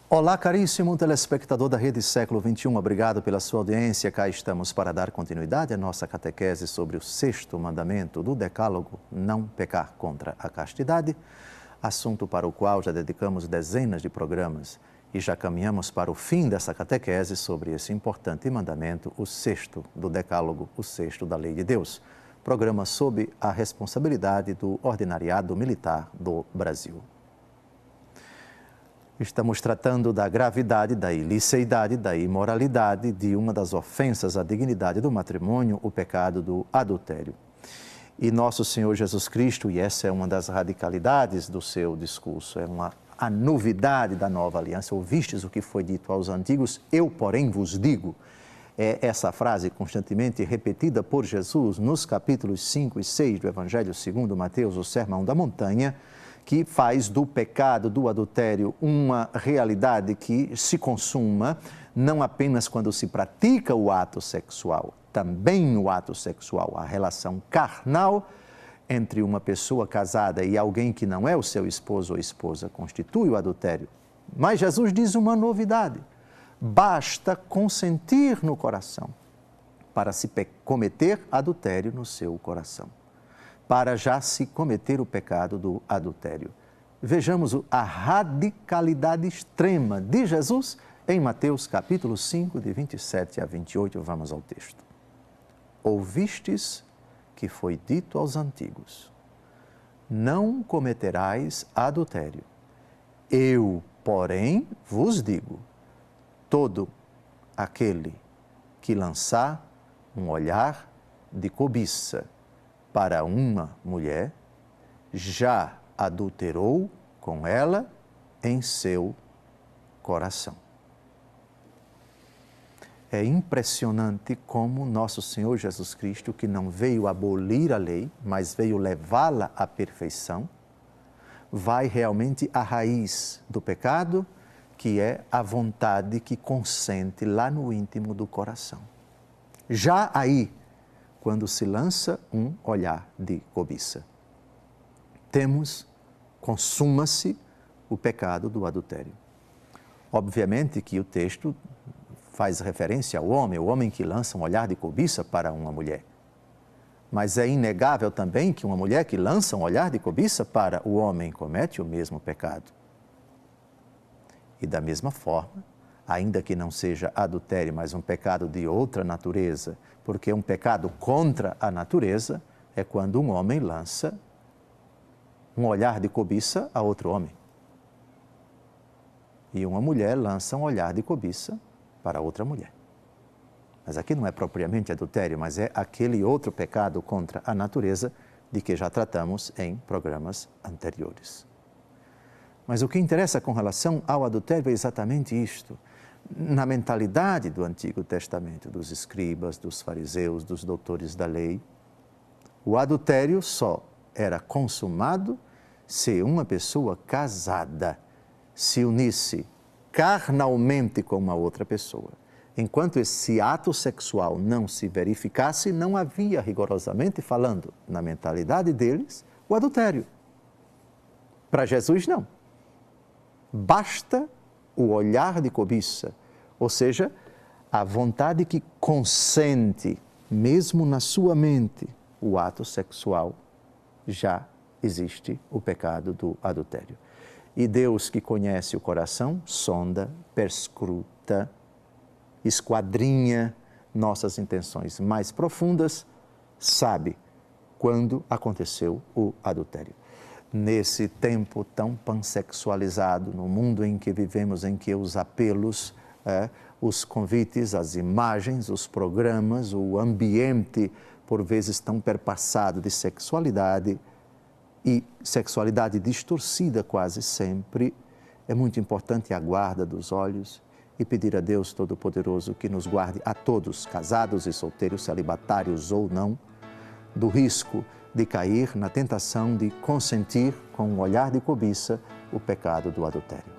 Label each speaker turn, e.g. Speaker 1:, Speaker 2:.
Speaker 1: Olá, caríssimo telespectador da Rede Século XXI, obrigado pela sua audiência. Cá estamos para dar continuidade à nossa catequese sobre o sexto mandamento do Decálogo, não pecar contra a castidade, assunto para o qual já dedicamos dezenas de programas e já caminhamos para o fim dessa catequese sobre esse importante mandamento, o sexto do Decálogo, o sexto da Lei de Deus, programa sob a responsabilidade do Ordinariado Militar do Brasil. Estamos tratando da gravidade, da illiceidade, da imoralidade de uma das ofensas à dignidade do matrimônio, o pecado do adultério. E nosso Senhor Jesus Cristo, e essa é uma das radicalidades do seu discurso, a novidade da nova aliança. Ouvistes o que foi dito aos antigos, eu, porém, vos digo. É essa frase constantemente repetida por Jesus nos capítulos 5 e 6 do Evangelho segundo Mateus, o Sermão da Montanha, que faz do pecado, do adultério, uma realidade que se consuma não apenas quando se pratica o ato sexual, também no ato sexual, a relação carnal entre uma pessoa casada e alguém que não é o seu esposo ou esposa constitui o adultério. Mas Jesus diz uma novidade: basta consentir no coração para se cometer adultério no seu coração, para já se cometer o pecado do adultério. Vejamos a radicalidade extrema de Jesus em Mateus capítulo 5, de 27 a 28. Vamos ao texto. Ouvistes que foi dito aos antigos, não cometerás adultério. Eu, porém, vos digo, todo aquele que lançar um olhar de cobiça para uma mulher, já adulterou com ela em seu coração. É impressionante como nosso Senhor Jesus Cristo, que não veio abolir a lei, mas veio levá-la à perfeição, vai realmente à raiz do pecado, que é a vontade que consente lá no íntimo do coração. Já aí, quando se lança um olhar de cobiça, consuma-se o pecado do adultério. Obviamente que o texto faz referência ao homem, o homem que lança um olhar de cobiça para uma mulher. Mas é inegável também que uma mulher que lança um olhar de cobiça para o homem comete o mesmo pecado. E da mesma forma, ainda que não seja adultério, mas um pecado de outra natureza, porque um pecado contra a natureza é quando um homem lança um olhar de cobiça a outro homem. E uma mulher lança um olhar de cobiça para outra mulher. Mas aqui não é propriamente adultério, mas é aquele outro pecado contra a natureza de que já tratamos em programas anteriores. Mas o que interessa com relação ao adultério é exatamente isto. Na mentalidade do Antigo Testamento, dos escribas, dos fariseus, dos doutores da lei, o adultério só era consumado se uma pessoa casada se unisse carnalmente com uma outra pessoa. Enquanto esse ato sexual não se verificasse, não havia, rigorosamente falando, na mentalidade deles, o adultério. Para Jesus, não. Basta o olhar de cobiça, ou seja, a vontade que consente, mesmo na sua mente, o ato sexual, já existe o pecado do adultério. E Deus, que conhece o coração, sonda, perscruta, esquadrinha nossas intenções mais profundas, sabe quando aconteceu o adultério. Nesse tempo tão pansexualizado, no mundo em que vivemos, em que os apelos, os convites, as imagens, os programas, o ambiente, por vezes tão perpassado de sexualidade e sexualidade distorcida quase sempre, é muito importante a guarda dos olhos e pedir a Deus Todo-Poderoso que nos guarde a todos, casados e solteiros, celibatários ou não, do risco de cair na tentação de consentir com um olhar de cobiça o pecado do adultério.